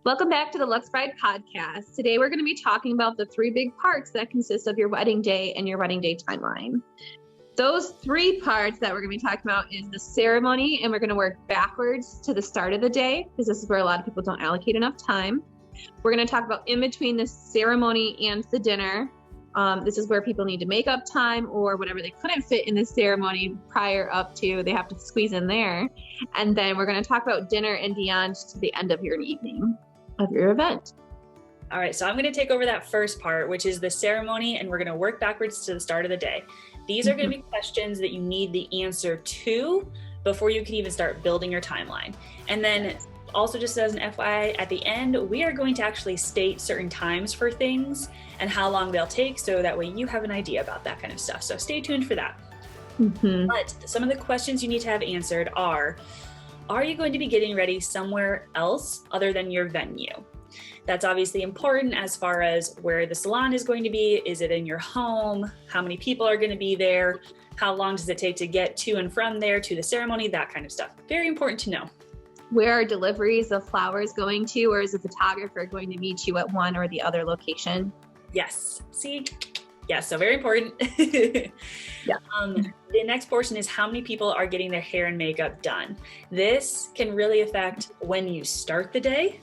Welcome back to the Lux Bride podcast. Today we're going to be talking about the three big parts that consist of your wedding day and your wedding day timeline. Those three parts that we're going to be talking about is the ceremony, and we're going to work backwards to the start of the day because this is where a lot of people don't allocate enough time. We're going to talk about in between the ceremony and the dinner. This is where people need to make up time or whatever they couldn't fit in the ceremony prior up to, they have to squeeze in there. And then we're going to talk about dinner and beyond to the end of your evening of your event. All right, so I'm going to take over that first part, which is the ceremony, and we're going to work backwards to the start of the day. These are going to be questions that you need the answer to before you can even start building your timeline. And then also, just as an FYI, at the end, we are going to actually state certain times for things and how long they'll take, so that way you have an idea about that kind of stuff. So stay tuned for that. But some of the questions you need to have answered are you going to be getting ready somewhere else other than your venue? That's obviously important as far as where the salon is going to be. Is it in your home? How many people are going to be there? How long does it take to get to and from there to the ceremony? That kind of stuff. Very important to know. Where are deliveries of flowers going to, or is the photographer going to meet you at one or the other location? Yes. See? Yes, so very important. Yeah. The next portion is how many people are getting their hair and makeup done. This can really affect when you start the day.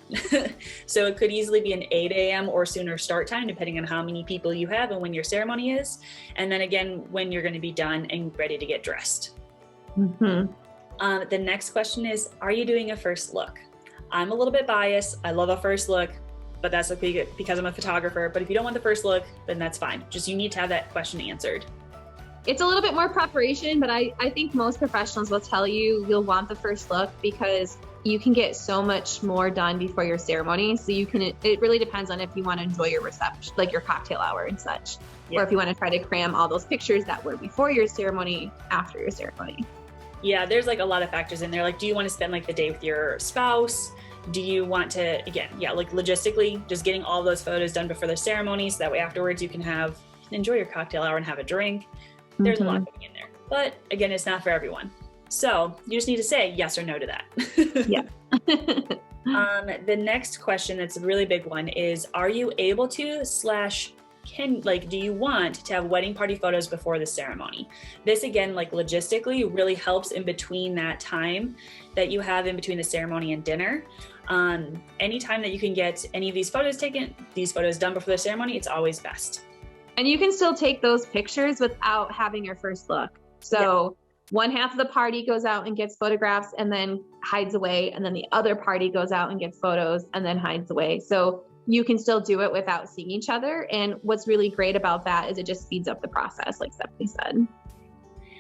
So it could easily be an 8 a.m. or sooner start time, depending on how many people you have and when your ceremony is. And then again, when you're going to be done and ready to get dressed. The next question is, are you doing a first look? I'm a little bit biased. I love a first look, but that's okay because I'm a photographer. But if you don't want the first look, then that's fine. Just you need to have that question answered. It's a little bit more preparation, but I think most professionals will tell you you'll want the first look because you can get so much more done before your ceremony. So it really depends on if you want to enjoy your reception, like your cocktail hour and such, or if you want to try to cram all those pictures that were before your ceremony, after your ceremony. Yeah, there's like a lot of factors in there. Like, do you want to spend like the day with your spouse? Do you want to, again, like logistically, just getting all those photos done before the ceremony so that way afterwards you can enjoy your cocktail hour and have a drink. There's a lot going in there. But again, it's not for everyone. So you just need to say yes or no to that. Yeah. The next question that's a really big one is, are you able to do you want to have wedding party photos before the ceremony? This again, like logistically, really helps in between that time that you have in between the ceremony and dinner. Anytime that you can get any of these photos taken, these photos done before the ceremony, it's always best. And you can still take those pictures without having your first look. So one half of the party goes out and gets photographs and then hides away. And then the other party goes out and gets photos and then hides away. So you can still do it without seeing each other. And what's really great about that is it just speeds up the process, like Stephanie said.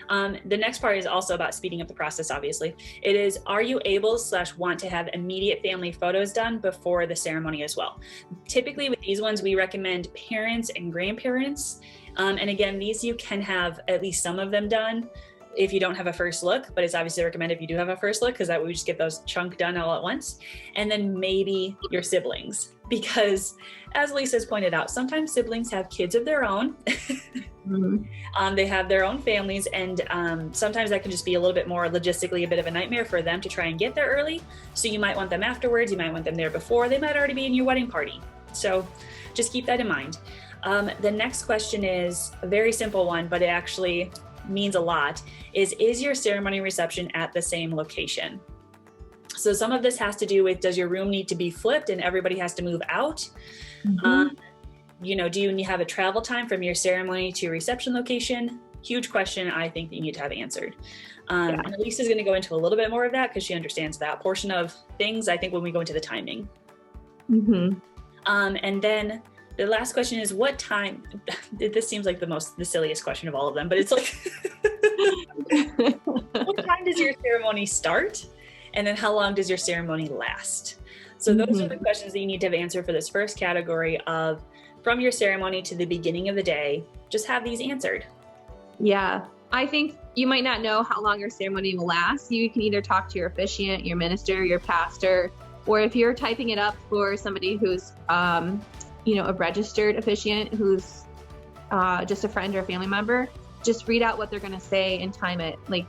The next part is also about speeding up the process, obviously. It is, are you able / want to have immediate family photos done before the ceremony as well? Typically with these ones, we recommend parents and grandparents. And again, these you can have at least some of them done if you don't have a first look, but it's obviously recommended if you do have a first look, because that way we just get those chunk done all at once. And then maybe your siblings, because as Lisa's pointed out, sometimes siblings have kids of their own. They have their own families, and sometimes that can just be a little bit more logistically a bit of a nightmare for them to try and get there early. So you might want them afterwards, you might want them there before, they might already be in your wedding party. So just keep that in mind. The next question is a very simple one, but it actually means a lot, is your ceremony reception at the same location? So some of this has to do with, does your room need to be flipped and everybody has to move out? Do you have a travel time from your ceremony to reception location? Huge question, I think, that you need to have answered. And Lisa's going to go into a little bit more of that because she understands that portion of things, I think, when we go into the timing. And then the last question is, what time? This seems like the silliest question of all of them, but it's like, what time does your ceremony start? And then how long does your ceremony last? So those are the questions that you need to have answered for this first category of from your ceremony to the beginning of the day. Just have these answered. Yeah. I think you might not know how long your ceremony will last. You can either talk to your officiant, your minister, your pastor, or if you're typing it up for somebody who's, a registered officiant who's just a friend or a family member, just read out what they're going to say and time it. Like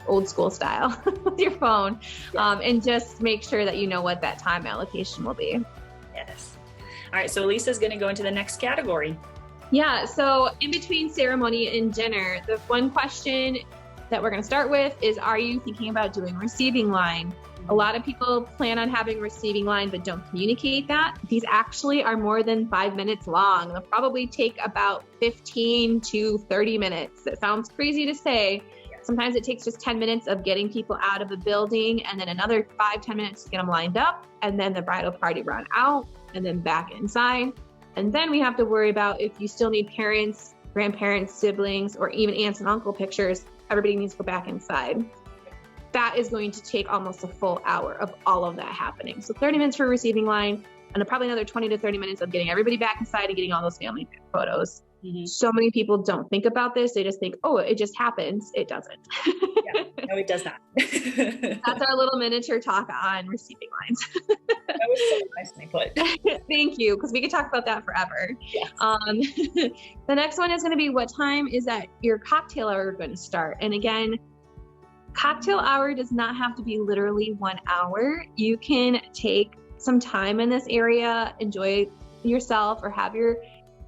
old school style with your phone, and just make sure that you know what that time allocation will be. Yes. All right. So Lisa's going to go into the next category. Yeah. So in between ceremony and dinner, the one question that we're going to start with is, are you thinking about doing receiving line? A lot of people plan on having receiving line, but don't communicate that. These actually are more than 5 minutes long. They'll probably take about 15 to 30 minutes. That sounds crazy to say. Sometimes it takes just 10 minutes of getting people out of the building, and then another 5-10 minutes to get them lined up, and then the bridal party run out, and then back inside. And then we have to worry about if you still need parents, grandparents, siblings, or even aunts and uncle pictures, everybody needs to go back inside. That is going to take almost a full hour of all of that happening. So 30 minutes for receiving line, and then probably another 20 to 30 minutes of getting everybody back inside and getting all those family photos. So many people don't think about this. They just think, oh, it just happens. It doesn't. No, it does not. That's our little miniature talk on receiving lines. That was so nicely put. Thank you, because we could talk about that forever. Yes. The next one is going to be, what time is that your cocktail hour going to start? And again, cocktail hour does not have to be literally 1 hour. You can take some time in this area, enjoy yourself, or have your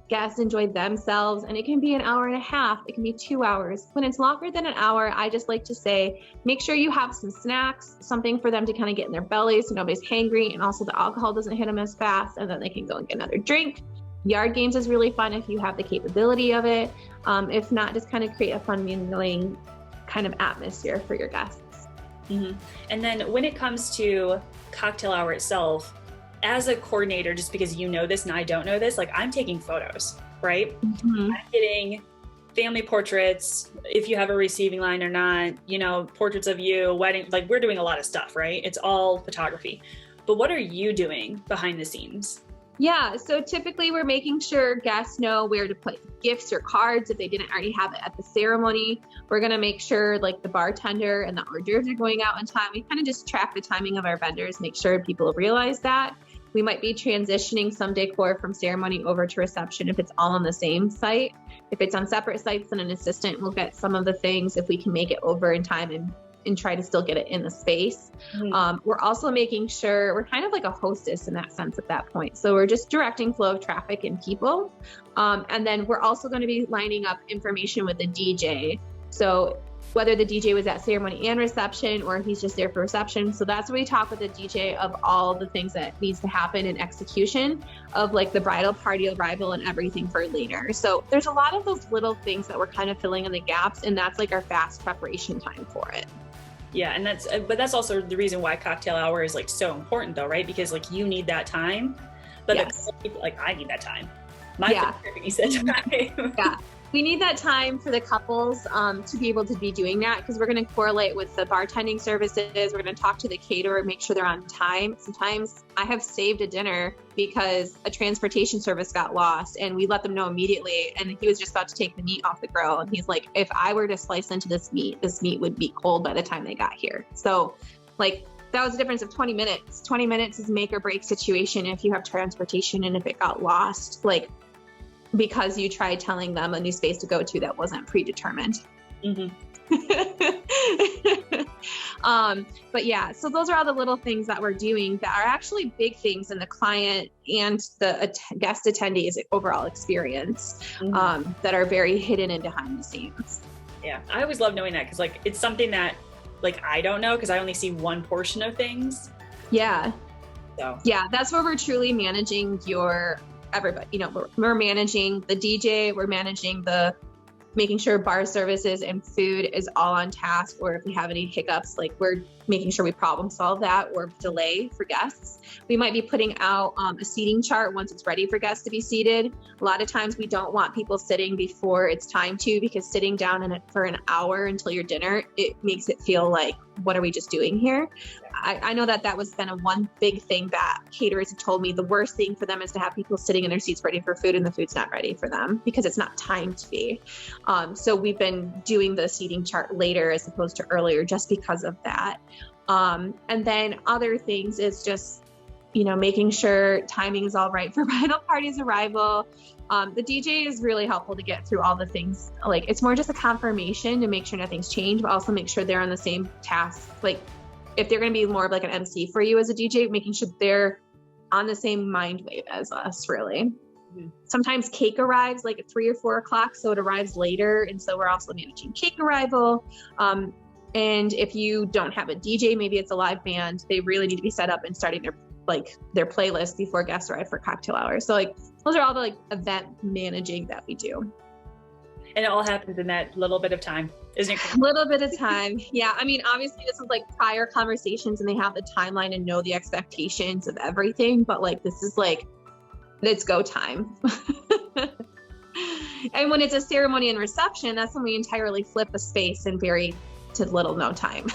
guests enjoy themselves, and it can be 1.5 hours. It can be 2 hours. When it's longer than 1 hour, I just like to say, make sure you have some snacks, something for them to kind of get in their belly so nobody's hangry, and also the alcohol doesn't hit them as fast, and then they can go and get another drink. Yard games is really fun if you have the capability of it. If not, just kind of create a fun mingling kind of atmosphere for your guests. And then when it comes to cocktail hour itself, as a coordinator, just because you know this and I don't know this, like, I'm taking photos, right? I'm getting family portraits, if you have a receiving line or not, portraits of you, wedding, like, we're doing a lot of stuff, right? It's all photography. But what are you doing behind the scenes? Yeah, so typically we're making sure guests know where to put gifts or cards if they didn't already have it at the ceremony. We're going to make sure like the bartender and the hors d'oeuvres are going out on time. We kind of just track the timing of our vendors, make sure people realize that. We might be transitioning some decor from ceremony over to reception if it's all on the same site. If it's on separate sites, then an assistant will get some of the things if we can make it over in time and try to still get it in the space. We're also making sure we're kind of like a hostess in that sense at that point. So we're just directing flow of traffic and people. And then we're also going to be lining up information with the DJ. So whether the DJ was at ceremony and reception, or if he's just there for reception. So that's where we talk with the DJ of all the things that needs to happen in execution of like the bridal party arrival and everything for later. So there's a lot of those little things that we're kind of filling in the gaps, and that's like our fast preparation time for it. Yeah. And that's also the reason why cocktail hour is like so important though, right? Because like you need that time, but yes. Like I need that time. My photography needs that time. Yeah. We need that time for the couples to be able to be doing that, because we're going to correlate with the bartending services. We're going to talk to the caterer, make sure they're on time. Sometimes I have saved a dinner because a transportation service got lost, and we let them know immediately. And he was just about to take the meat off the grill. And he's like, if I were to slice into this meat would be cold by the time they got here. So like, that was a difference of 20 minutes. 20 minutes is make or break situation if you have transportation and if it got lost. Like, because you tried telling them a new space to go to that wasn't predetermined. But yeah, so those are all the little things that we're doing that are actually big things in the client and the guest attendees overall experience, that are very hidden and behind the scenes. Yeah, I always love knowing that, because like it's something that like I don't know, because I only see one portion of things. Yeah. So yeah, that's where we're truly managing everybody. We're managing the DJ, we're managing making sure bar services and food is all on task, or if we have any hiccups, like we're making sure we problem solve that or delay for guests. We might be putting out a seating chart once it's ready for guests to be seated. A lot of times we don't want people sitting before it's time to, because sitting down for an hour until your dinner, it makes it feel like, what are we just doing here? I know that was been one big thing that caterers have told me. The worst thing for them is to have people sitting in their seats ready for food, and the food's not ready for them because it's not timed to be. So we've been doing the seating chart later as opposed to earlier, just because of that. And then other things is just, making sure timing is all right for bridal party's arrival. The DJ is really helpful to get through all the things. Like, it's more just a confirmation to make sure nothing's changed, but also make sure they're on the same task. Like, if they're going to be more of like an MC for you as a DJ, making sure they're on the same mind wave as us, really. Sometimes cake arrives like at 3 or 4 o'clock, so it arrives later, and so we're also managing cake arrival. And if you don't have a DJ, maybe it's a live band, they really need to be set up and starting their playlist before guests arrive for cocktail hour. So like those are all the like event managing that we do. And it all happens in that little bit of time, isn't it? Little bit of time. Yeah. I mean, obviously this is like prior conversations and they have the timeline and know the expectations of everything, but like this is like, it's go time. And when it's a ceremony and reception, that's when we entirely flip the space and vary to little no time.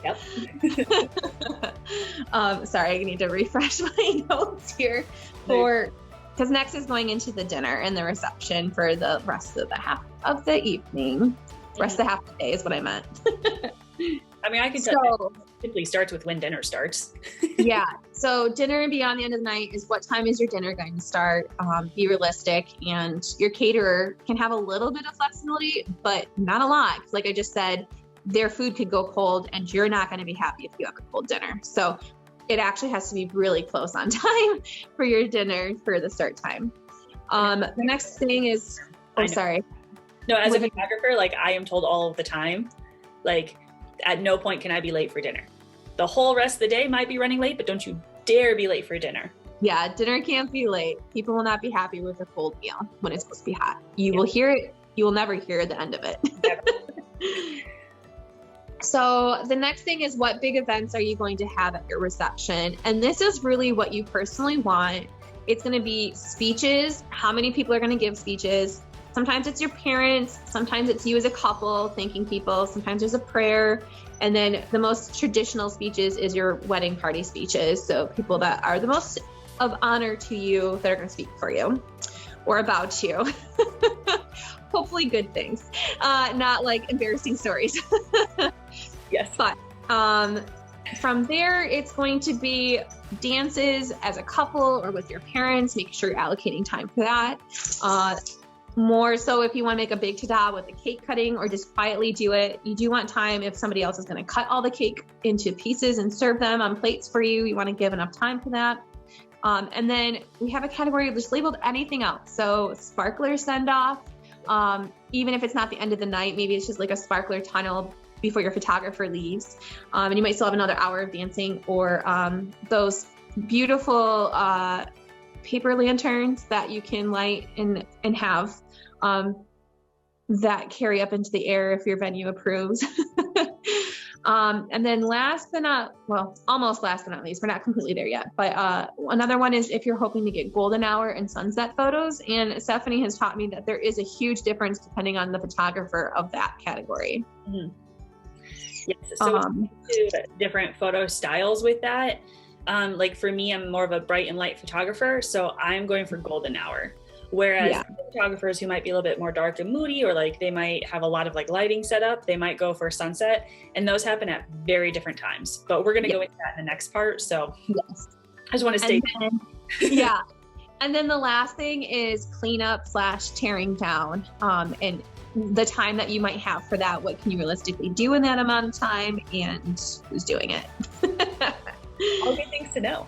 Yep. Sorry, I need to refresh my notes here because next is going into the dinner and the reception for the rest of the half of the evening. Rest of the half of the day is what I meant. I mean, I can tell you, it simply starts with when dinner starts. Yeah. So dinner and beyond the end of the night is what time is your dinner going to start? Be realistic, and your caterer can have a little bit of flexibility, but not a lot. Like I just said, their food could go cold and you're not going to be happy if you have a cold dinner. So it actually has to be really close on time for your dinner for the start time. The next thing is, sorry. No, as a photographer, like I am told all of the time, like at no point can I be late for dinner. The whole rest of the day might be running late, but don't you dare be late for dinner. Yeah, dinner can't be late. People will not be happy with a cold meal when it's supposed to be hot. You will hear it. You will never hear the end of it. So the next thing is, what big events are you going to have at your reception? And this is really what you personally want. It's going to be speeches. How many people are going to give speeches? Sometimes it's your parents. Sometimes it's you as a couple thanking people. Sometimes there's a prayer. And then the most traditional speeches is your wedding party speeches. So people that are the most of honor to you that are going to speak for you or about you. Hopefully good things, not like embarrassing stories. Yes. But from there, it's going to be dances as a couple or with your parents, making sure you're allocating time for that. More so if you want to make a big ta-da with the cake cutting or just quietly do it, you do want time if somebody else is going to cut all the cake into pieces and serve them on plates for you. You want to give enough time for that. And then we have a category just labeled anything else. So sparkler send off, even if it's not the end of the night, maybe it's just like a sparkler tunnel before your photographer leaves. And you might still have another hour of dancing, or those beautiful paper lanterns that you can light and have that carry up into the air if your venue approves. And then almost last but not least, we're not completely there yet, but another one is if you're hoping to get golden hour and sunset photos. And Stephanie has taught me that there is a huge difference depending on the photographer of that category. Mm-hmm. Yes, so different photo styles with that. Like for me, I'm more of a bright and light photographer, so I'm going for golden hour. Whereas photographers who might be a little bit more dark and moody, or like they might have a lot of like lighting set up, they might go for sunset, and those happen at very different times. But we're going to go into that in the next part. So I just want to stay. And then the last thing is cleanup / tearing down, and the time that you might have for that. What can you realistically do in that amount of time, and who's doing it? All good things to know.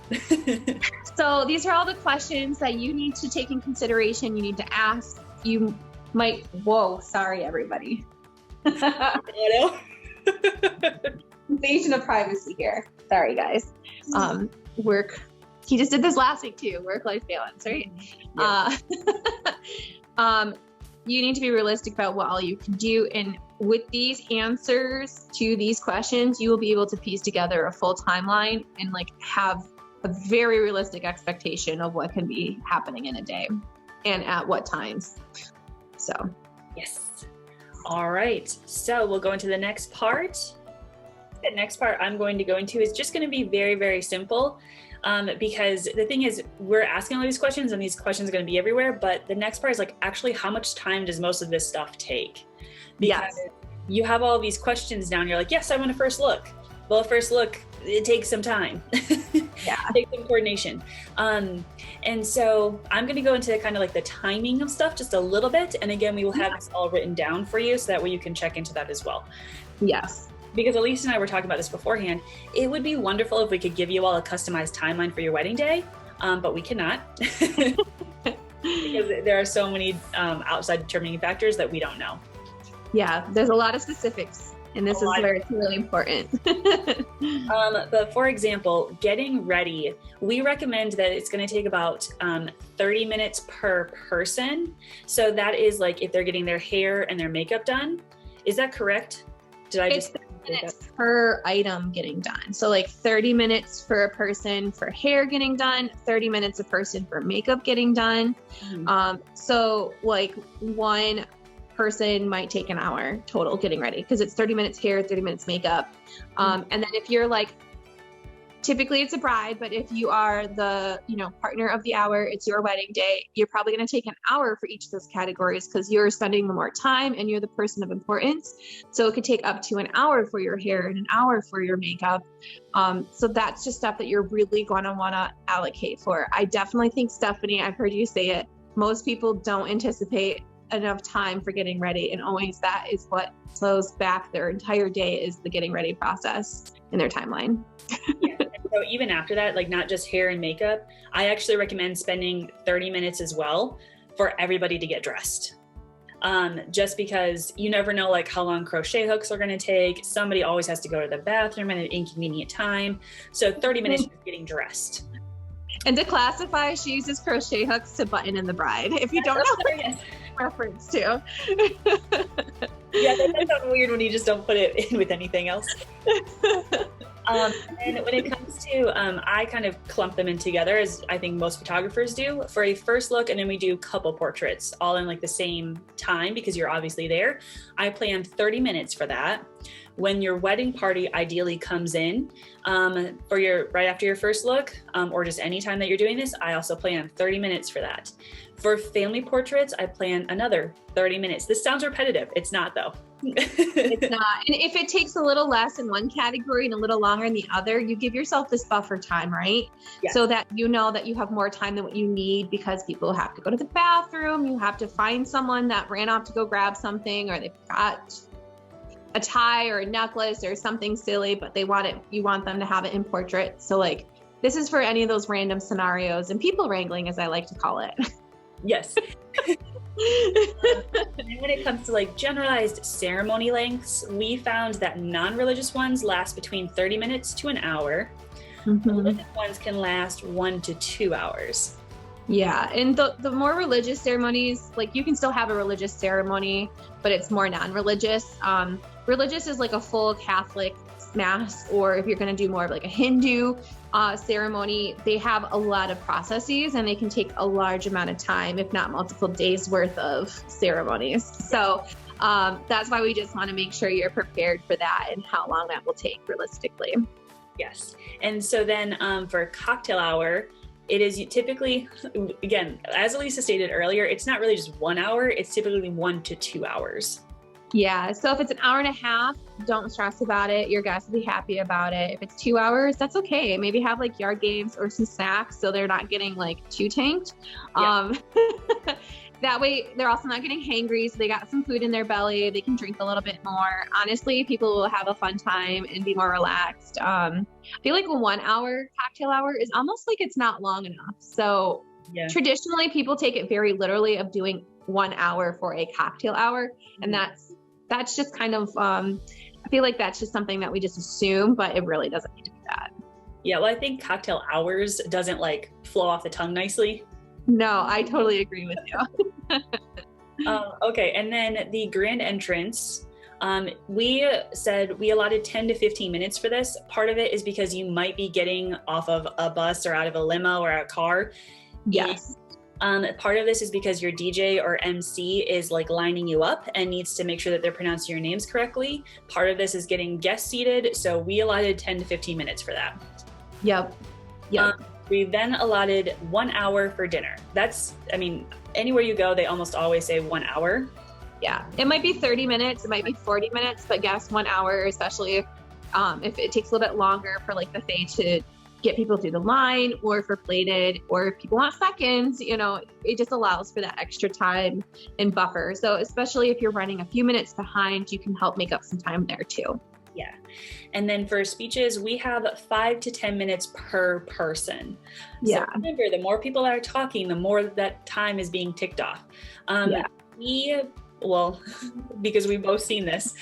So these are all the questions that you need to take in consideration. You need to ask. You might, sorry, everybody. Invasion of privacy here. Sorry, guys. He just did this last week too. Work-life balance, right? Yeah. You need to be realistic about what all you can do. And with these answers to these questions, you will be able to piece together a full timeline and like have a very realistic expectation of what can be happening in a day and at what times. So, yes. All right. So we'll go into the next part. The next part I'm going to go into is just going to be very, very simple. Because the thing is, we're asking all these questions and these questions are going to be everywhere. But the next part is like, actually, how much time does most of this stuff take? Because you have all these questions down. You're like, yes, I want a first look. Well, a first look, it takes some time. It takes some coordination. And And so I'm going to go into kind of like the timing of stuff just a little bit. And again, we will have this all written down for you so that way you can check into that as well. Yes. Because Elise and I were talking about this beforehand. It would be wonderful if we could give you all a customized timeline for your wedding day, but we cannot. Because there are so many outside determining factors that we don't know. Yeah, there's a lot of specifics, and this is where it's really important. But for example, getting ready, we recommend that it's going to take about 30 minutes per person. So that is like if they're getting their hair and their makeup done. Is that correct? Did I just... 30 minutes per item getting done. So like 30 minutes for a person for hair getting done, 30 minutes a person for makeup getting done. Mm-hmm. So like one person might take an hour total getting ready because it's 30 minutes hair, 30 minutes makeup. And then if you're like, typically it's a bride, but if you are the, partner of the hour, it's your wedding day, you're probably going to take an hour for each of those categories because you're spending the more time and you're the person of importance. So it could take up to an hour for your hair and an hour for your makeup. So that's just stuff that you're really going to want to allocate for. I definitely think, Stephanie, I've heard you say it, most people don't anticipate enough time for getting ready, and always that is what slows back their entire day, is the getting ready process in their timeline. Yeah. So even after that, like not just hair and makeup, I actually recommend spending 30 minutes as well for everybody to get dressed. Just because you never know like how long crochet hooks are going to take. Somebody always has to go to the bathroom at an inconvenient time. So 30 minutes is getting dressed. And to classify, she uses crochet hooks to button in the bride. If you don't know what reference to. Yeah, that sounds weird when you just don't put it in with anything else. And when it comes to, I kind of clump them in together as I think most photographers do for a first look, and then we do couple portraits all in like the same time because you're obviously there. I plan 30 minutes for that. When your wedding party ideally comes in for your right after your first look, or just any time that you're doing this, I also plan 30 minutes for that. For family portraits, I plan another 30 minutes. This sounds repetitive. It's not though. It's not. And if it takes a little less in one category and a little longer in the other, you give yourself this buffer time, right? Yeah. So that you know that you have more time than what you need because people have to go to the bathroom. You have to find someone that ran off to go grab something, or they forgot a tie or a necklace or something silly, but you want them to have it in portrait. So like, this is for any of those random scenarios and people wrangling, as I like to call it. Yes. And when it comes to like generalized ceremony lengths, we found that non-religious ones last between 30 minutes to an hour. Mm-hmm. Religious ones can last 1 to 2 hours. Yeah, and the more religious ceremonies, like you can still have a religious ceremony, but it's more non-religious. Religious is like a full Catholic mass, or if you're going to do more of like a Hindu ceremony, they have a lot of processes and they can take a large amount of time, if not multiple days worth of ceremonies. So that's why we just want to make sure you're prepared for that and how long that will take realistically. Yes. And so then for cocktail hour, it is typically, again, as Elisa stated earlier, it's not really just 1 hour, it's typically 1 to 2 hours. Yeah, so if it's an hour and a half, don't stress about it. Your guests will be happy about it. If it's 2 hours, that's okay. Maybe have like yard games or some snacks so they're not getting like too tanked. Yeah. That way they're also not getting hangry, so they got some food in their belly. They can drink a little bit more. Honestly, people will have a fun time and be more relaxed. I feel like a 1 hour cocktail hour is almost like it's not long enough. So yeah. Traditionally, people take it very literally of doing 1 hour for a cocktail hour. And that's just kind of, I feel like that's just something that we just assume, but it really doesn't need to be that. Yeah, well, I think cocktail hours doesn't like flow off the tongue nicely. No, I totally agree with you. Okay, and then the grand entrance, we said we allotted 10 to 15 minutes for this. Part of it is because you might be getting off of a bus or out of a limo or a car. Yes. Part of this is because your DJ or MC is like lining you up and needs to make sure that they're pronouncing your names correctly. Part of this is getting guests seated. So we allotted 10 to 15 minutes for that. Yep. We then allotted 1 hour for dinner. Anywhere you go, they almost always say 1 hour. Yeah. It might be 30 minutes. It might be 40 minutes, but guess 1 hour, especially if it takes a little bit longer for like the buffet to get people through the line, or for plated, or if people want seconds, it just allows for that extra time and buffer. So especially if you're running a few minutes behind, you can help make up some time there too. Yeah. And then for speeches, we have 5 to 10 minutes per person. Yeah. So remember, the more people that are talking, the more that time is being ticked off. Because we've both seen this,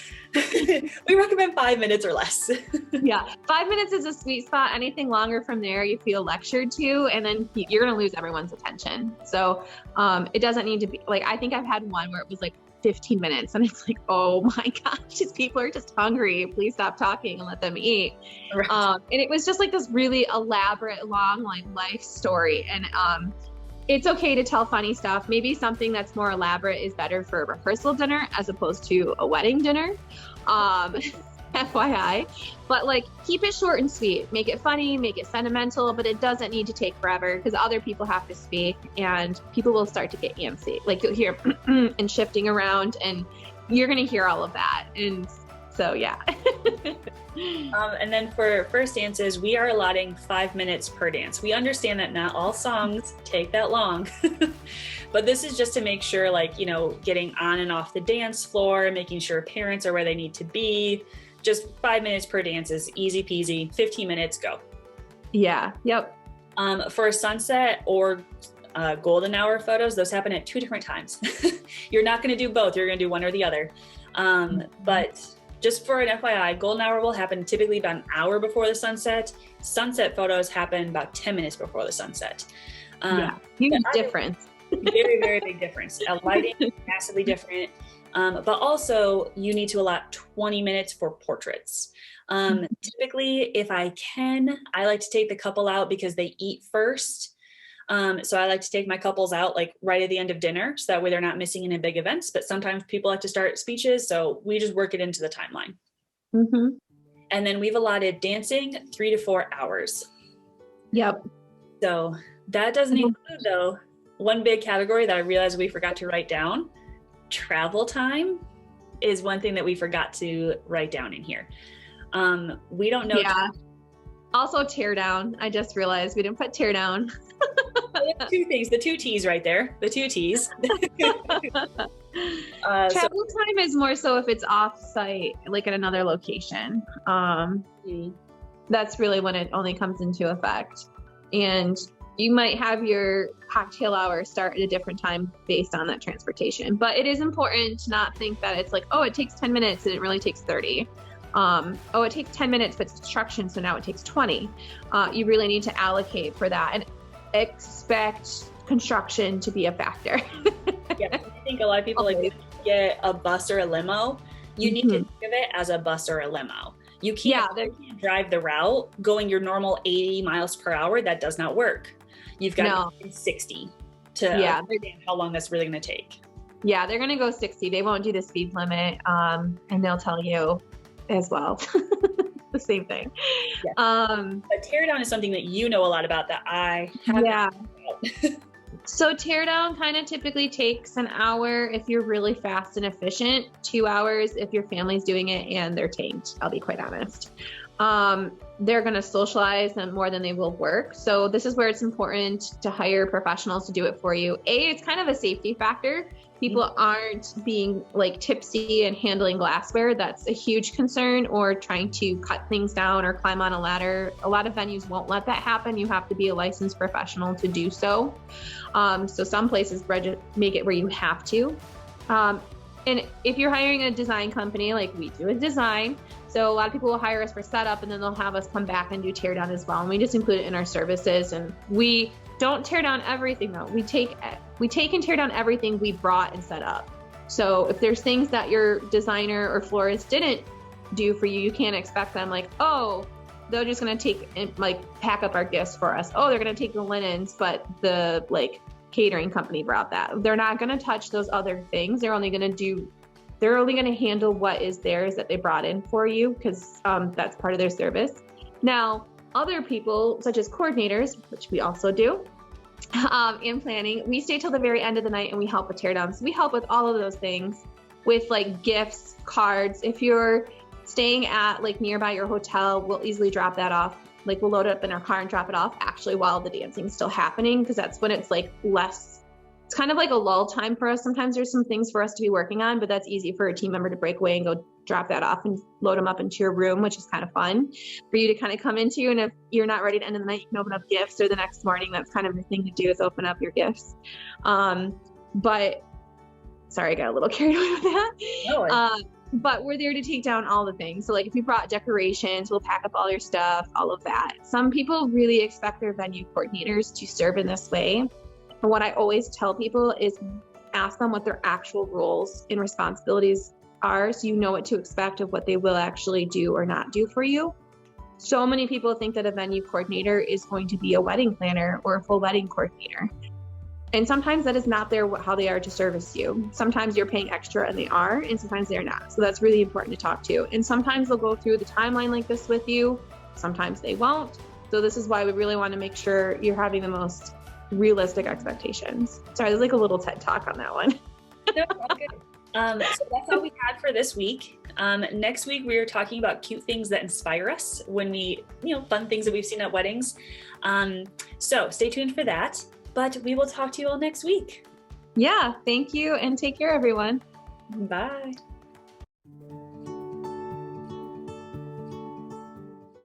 we recommend 5 minutes or less. Yeah. 5 minutes is a sweet spot. Anything longer from there, you feel lectured to, and then you're going to lose everyone's attention. So it doesn't need to be like, I think I've had one where it was like 15 minutes and it's like, oh my gosh, these people are just hungry. Please stop talking and let them eat. Right. And it was just like this really elaborate, long, like life story. And it's okay to tell funny stuff. Maybe something that's more elaborate is better for a rehearsal dinner as opposed to a wedding dinner. FYI, but like keep it short and sweet, make it funny, make it sentimental, but it doesn't need to take forever because other people have to speak and people will start to get antsy. Like you'll hear and shifting around and you're going to hear all of that. And so, yeah. And then for first dances, we are allotting 5 minutes per dance. We understand that not all songs take that long, but this is just to make sure, like, getting on and off the dance floor, making sure parents are where they need to be. Just 5 minutes per dance is easy peasy. 15 minutes, go. Yeah. Yep. For sunset or golden hour photos, those happen at 2 different times. You're not going to do both. You're going to do one or the other. But just for an FYI, golden hour will happen typically about an hour before the sunset. Sunset photos happen about 10 minutes before the sunset. Huge difference. Very, very big difference. Lighting is massively different. But also you need to allot 20 minutes for portraits. Typically, if I can, I like to take the couple out because they eat first. So I like to take my couples out like right at the end of dinner. So that way they're not missing any big events. But sometimes people like to start speeches. So we just work it into the timeline. Mm-hmm. And then we've allotted dancing 3 to 4 hours. Yep. So that doesn't include, though, one big category that I realized we forgot to write down. Travel time is one thing that we forgot to write down in here. We don't know. Yeah. Also tear down. I just realized we didn't put tear down. Two things, the 2 T's right there, the 2 T's. Travel time is more so if it's off site, like at another location. That's really when it only comes into effect. And you might have your cocktail hour start at a different time based on that transportation. But it is important to not think that it's like, oh, it takes 10 minutes and it really takes 30. It takes 10 minutes, but it's construction, so now it takes 20. You really need to allocate for that and expect construction to be a factor. Yeah, I think a lot of people like get a bus or a limo. You need to think of it as a bus or a limo. You can't drive the route going your normal 80 miles per hour. That does not work. You've got to 60 to understand how long that's really going to take. Yeah, they're going to go 60. They won't do the speed limit, and they'll tell you as well. The same thing. Yeah. But tear down is something that you know a lot about that I haven't. Yeah. So tear down kind of typically takes an hour if you're really fast and efficient, 2 hours if your family's doing it and they're tanked, I'll be quite honest. They're going to socialize more than they will work. So this is where it's important to hire professionals to do it for you. It's kind of a safety factor. People aren't being like tipsy and handling glassware. That's a huge concern, or trying to cut things down or climb on a ladder. A lot of venues won't let that happen. You have to be a licensed professional to do so. So some places make it where you have to. And if you're hiring a design company, like we do a design, so a lot of people will hire us for setup and then they'll have us come back and do tear down as well. And we just include it in our services. And we don't tear down everything though. We take and tear down everything we brought and set up. So if there's things that your designer or florist didn't do for you, you can't expect them like, oh, they're just going to take and like pack up our gifts for us. Oh, they're going to take the linens, but the like catering company brought that. They're not going to touch those other things. They're only going to handle what is theirs that they brought in for you, because that's part of their service. Now, other people, such as coordinators, which we also do, in planning, we stay till the very end of the night and we help with tear downs. We help with all of those things with like gifts, cards. If you're staying at like nearby your hotel, we'll easily drop that off. Like we'll load it up in our car and drop it off actually while the dancing's still happening, because that's when it's like less, it's kind of like a lull time for us. Sometimes there's some things for us to be working on, but that's easy for a team member to break away and go drop that off and load them up into your room, which is kind of fun for you to kind of come into. And if you're not ready to end of the night, you can open up gifts, or the next morning, that's kind of the thing to do, is open up your gifts. But sorry, I got a little carried away with that. No, but we're there to take down all the things. So like if you brought decorations, we'll pack up all your stuff, all of that. Some people really expect their venue coordinators to serve in this way. And what I always tell people is ask them what their actual roles and responsibilities are, so you know what to expect of what they will actually do or not do for you. So many people think that a venue coordinator is going to be a wedding planner or a full wedding coordinator. And sometimes that is not how they are to service you. Sometimes you're paying extra and they are, and sometimes they're not. So that's really important to talk to. And sometimes they'll go through the timeline like this with you. Sometimes they won't. So this is why we really want to make sure you're having the most realistic expectations. Sorry, there's like a little TED talk on that one. No, all good. So that's all we had for this week. Next week, we are talking about cute things that inspire us when we, fun things that we've seen at weddings. So stay tuned for that. But we will talk to you all next week. Yeah, thank you, and take care, everyone. Bye.